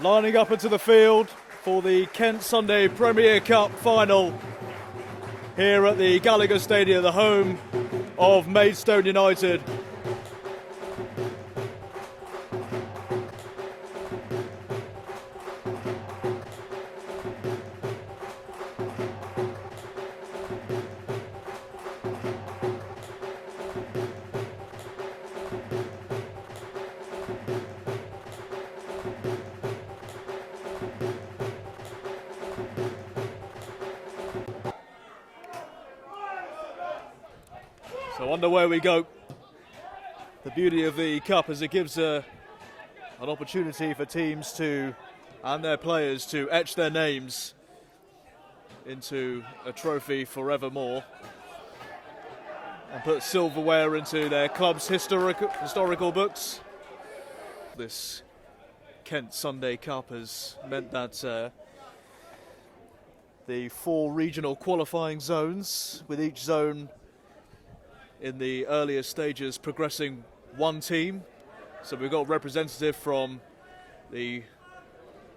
lining up into the field for the Kent Sunday Premier Cup final here at the Gallagher Stadium, the home of Maidstone United. So underway we go. The beauty of the cup is it gives an opportunity for teams and their players to etch their names into a trophy forevermore and put silverware into their club's historical books. This Kent Sunday Cup has meant that the 4 regional qualifying zones, with each zone in the earlier stages progressing 1 team. So we've got a representative from the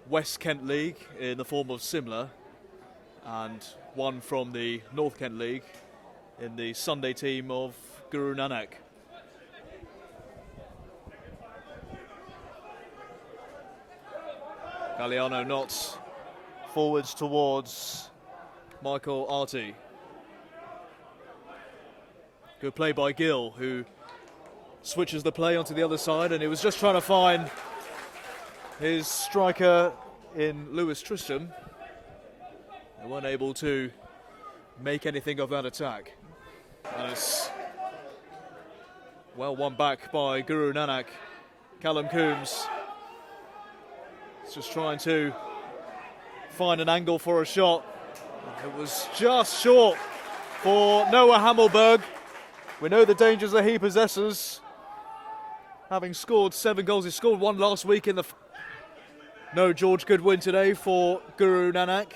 West Kent League in the form of Simla and one from the North Kent League in the Sunday team of Guru Nanak. Galliano knots forwards towards Michael Arty. Good play by Gill, who switches the play onto the other side, and he was just trying to find his striker in Lewis Tristram. They weren't able to make anything of that attack. And it's well won back by Guru Nanak. Callum Coombs is just trying to find an angle for a shot. It was just short for Noah Hammelberg. We know the dangers that he possesses, having scored 7 goals. He scored 1 last week in the... No George Goodwin today for Guru Nanak.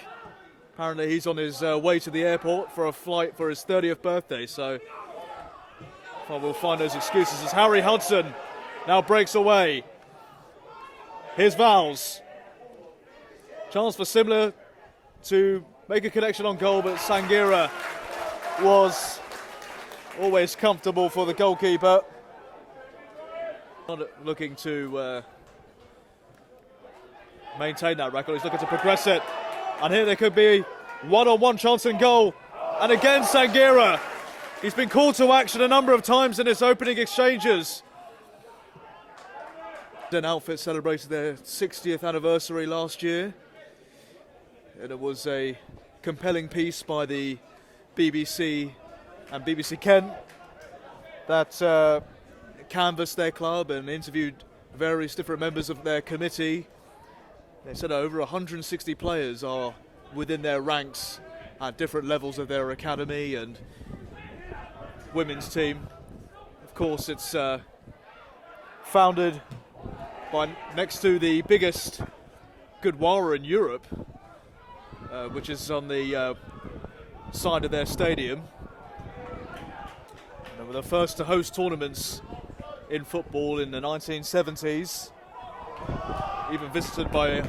Apparently he's on his way to the airport for a flight for his 30th birthday, so we'll find those excuses as Harry Hudson now breaks away. Here's Vowles. Chance for Simla to make a connection on goal, but Sangira was always comfortable for the goalkeeper. Not looking to maintain that record, he's looking to progress it. And here there could be one-on-one chance in goal. And again Sangira. He's been called to action a number of times in his opening exchanges. An outfit celebrated their 60th anniversary last year. And it was a compelling piece by the BBC and BBC Kent that canvassed their club and interviewed various different members of their committee. They said over 160 players are within their ranks at different levels of their academy and women's team. Of course, it's founded by next to the biggest Gurdwara in Europe, which is on the side of their stadium. They were the first to host tournaments in football in the 1970s, even visited by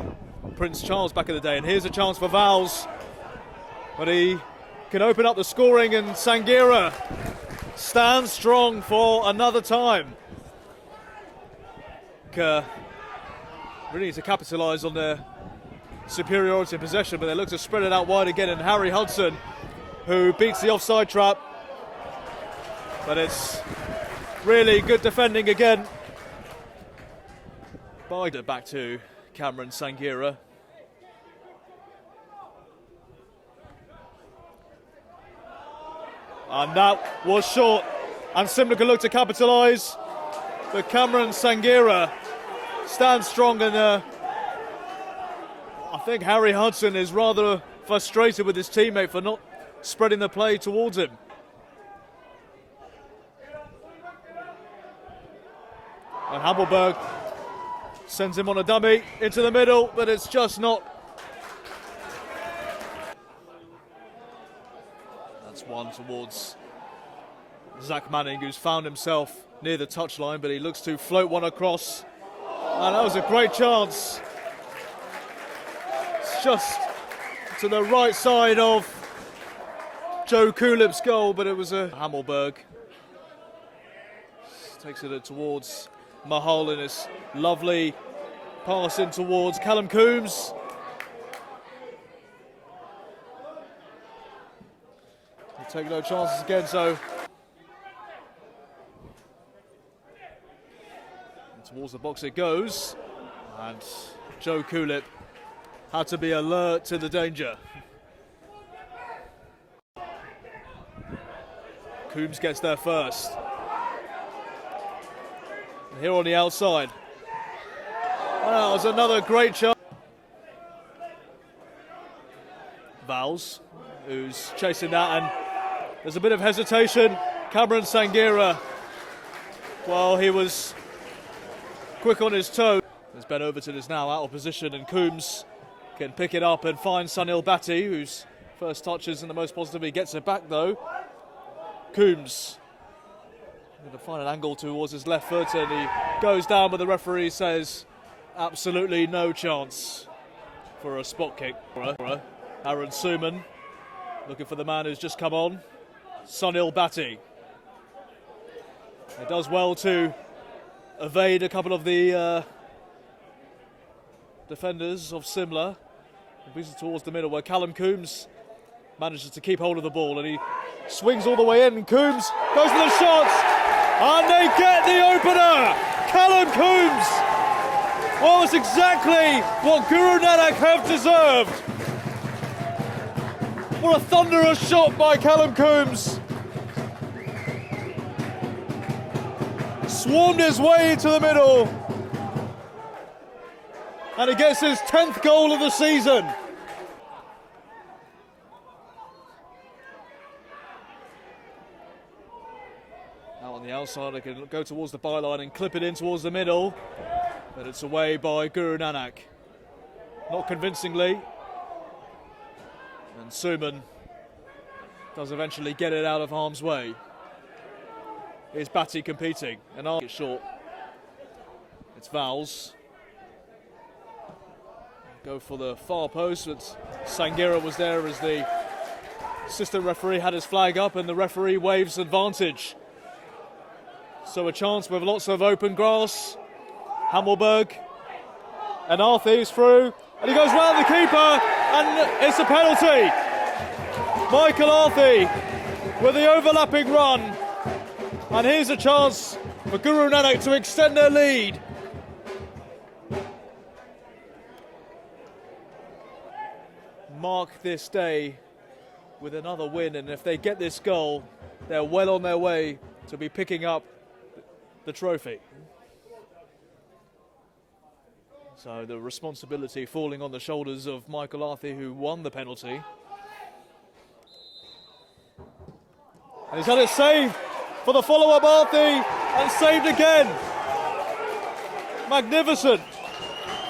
Prince Charles back in the day. And here's a chance for Vowles, but he can open up the scoring, and Sangira stands strong for another time. Really need to capitalise on their superiority in possession, but they look to spread it out wide again, and Harry Hudson, who beats the offside trap. But it's really good defending again. Back to Cameron Sangira. And that was short, and Simla can look to capitalise, but Cameron Sangira stands strong, and I think Harry Hudson is rather frustrated with his teammate for not spreading the play towards him. And Hammelberg sends him on a dummy into the middle, but it's just not. That's one towards Zach Manning, who's found himself near the touchline, but he looks to float one across. And that was a great chance just to the right side of Joe Kulip's goal, but it was a Hammelberg. Takes it towards Mahal in this lovely pass in towards Callum Coombs. He'll take no chances again, so and towards the box it goes, and Joe Kulip had to be alert to the danger. Coombs gets there first. And here on the outside. Well, that was another great shot. Vowles, who's chasing that, and there's a bit of hesitation. Cameron Sangira, well, he was quick on his toe. As Ben Overton is now out of position, and Coombs can pick it up and find Sunil Bhatti, whose first touch isn't the most positive. He gets it back though. Coombs going to find an angle towards his left foot, and he goes down, but the referee says absolutely no chance for a spot kick. Aaron Suman looking for the man who's just come on, Sunil Bhatti. He does well to evade a couple of the defenders of Simla. He brings it towards the middle where Callum Coombs manages to keep hold of the ball, and he swings all the way in, and Coombs goes for the shots, and they get the opener! Callum Coombs! Well, it's exactly what Guru Nanak have deserved. What a thunderous shot by Callum Coombs. Swarmed his way into the middle, and he gets his 10th goal of the season. Out on the outside, they can go towards the byline and clip it in towards the middle, but it's away by Guru Nanak. Not convincingly. And Suman does eventually get it out of harm's way. Here's Bhatti competing, and it's short. It's Vowles. Go for the far post, but Sangira was there as the assistant referee had his flag up, and the referee waves advantage. So a chance with lots of open grass. Hammelberg and Arthey's through, and he goes round the keeper, and it's a penalty. Michael Arthey with the overlapping run, and here's a chance for Guru Nanak to extend their lead. Mark this day with another win, and if they get this goal, they're well on their way to be picking up the trophy. So the responsibility falling on the shoulders of Michael Arthey, who won the penalty. And he's had it saved for the follow-up, Arthey, and saved again. Magnificent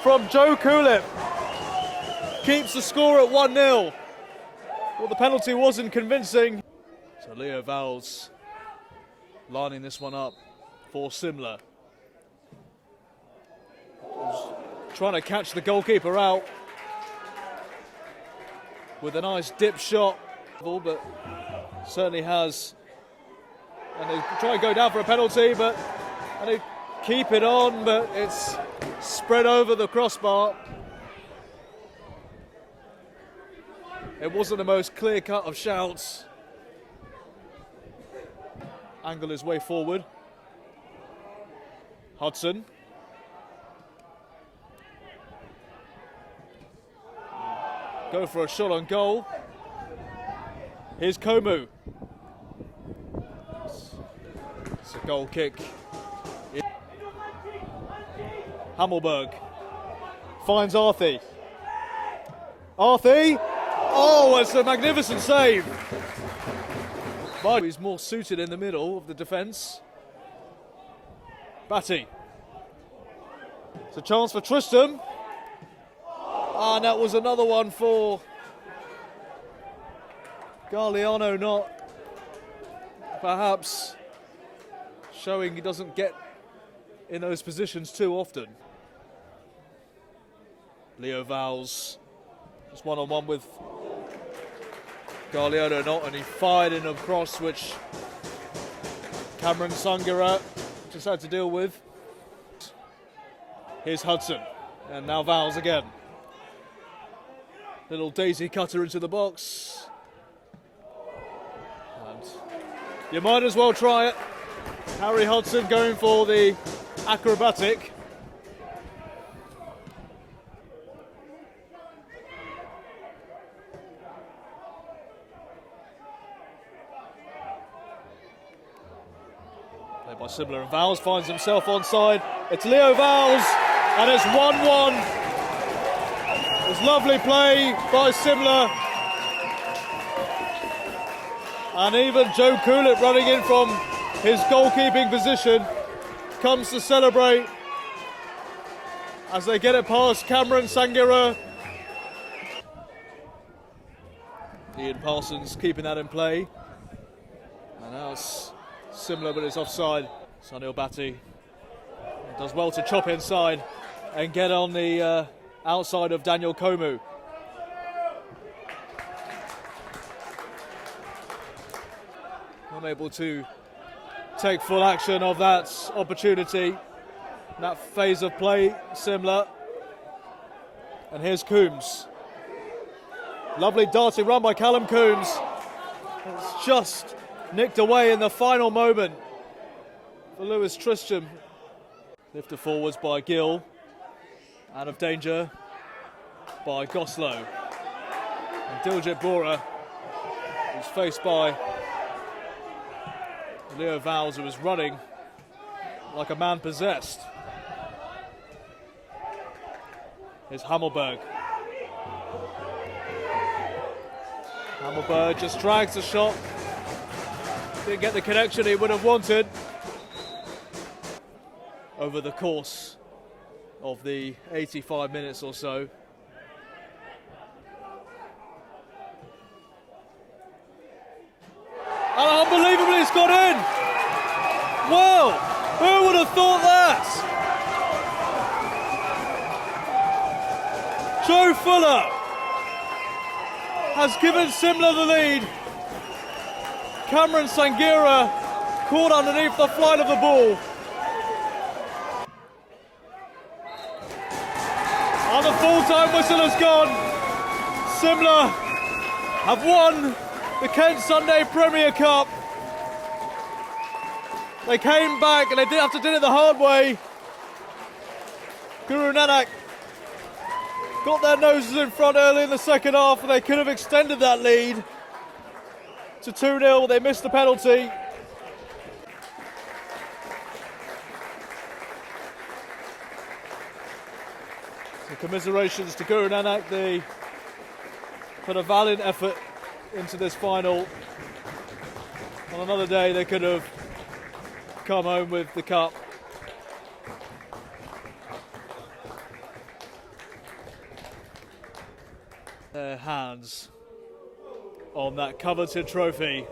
from Joe Kulip. Keeps the score at 1-0. Well, the penalty wasn't convincing. So Leo Vowles lining this one up for Simla. Trying to catch the goalkeeper out with a nice dip shot, but certainly has. And they try and go down for a penalty, and they keep it on, but it's spread over the crossbar. It wasn't the most clear cut of shouts. Angle his way forward. Hudson. Go for a shot on goal. Here's Komu. It's a goal kick. Hammelberg finds Arthey. Arthey! Oh, it's a magnificent save. But he's more suited in the middle of the defence. Bhatti. It's a chance for Tristram. And that was another one for Galliano, not perhaps showing he doesn't get in those positions too often. Leo Vowles Just one-on-one with Gallagher not, and he fired in a cross which Cameron Sangera just had to deal with. Here's Hudson, and now Vowles again. Little daisy cutter into the box. And you might as well try it. Harry Hudson going for the acrobatic. Played by Simla, and Vowles finds himself onside. It's Leo Vowles, and it's 1-1. It's lovely play by Simla. And even Joe Coombs running in from his goalkeeping position comes to celebrate as they get it past Cameron Sangera. Ian Parsons keeping that in play. And now it's Simla, but it's offside. Sunil Bhatti does well to chop inside and get on the outside of Daniel Komu. Unable to take full action of that opportunity, that phase of play, Simla. And here's Coombs. Lovely darting run by Callum Coombs. It's just nicked away in the final moment for Lewis Tristram. Lifted forwards by Gill. Out of danger by Goslow. And Diljit Bora is faced by Leo Vowles, who was running like a man possessed. Here's Hammelberg. Hammelberg just drags the shot. Didn't get the connection he would have wanted. Over the course of the 85 minutes or so. And unbelievably, it's got in! Well, who would have thought that? Joe Fuller has given Simla the lead. Cameron Sangera caught underneath the flight of the ball. And the full-time whistle has gone. Simla have won the Kent Sunday Premier Cup. They came back and they didn't have to do it the hard way. Guru Nanak got their noses in front early in the second half, and they could have extended that lead to 2-0. They missed the penalty. So commiserations to Guru Nanak. They put a valiant effort into this final. On another day they could have come home with the cup. Their hands on that coveted trophy.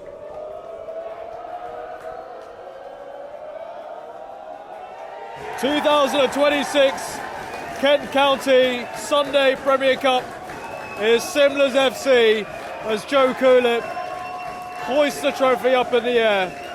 "2026 Kent County Sunday Premier Cup is Simla's FC," as Joe Coombs hoists the trophy up in the air.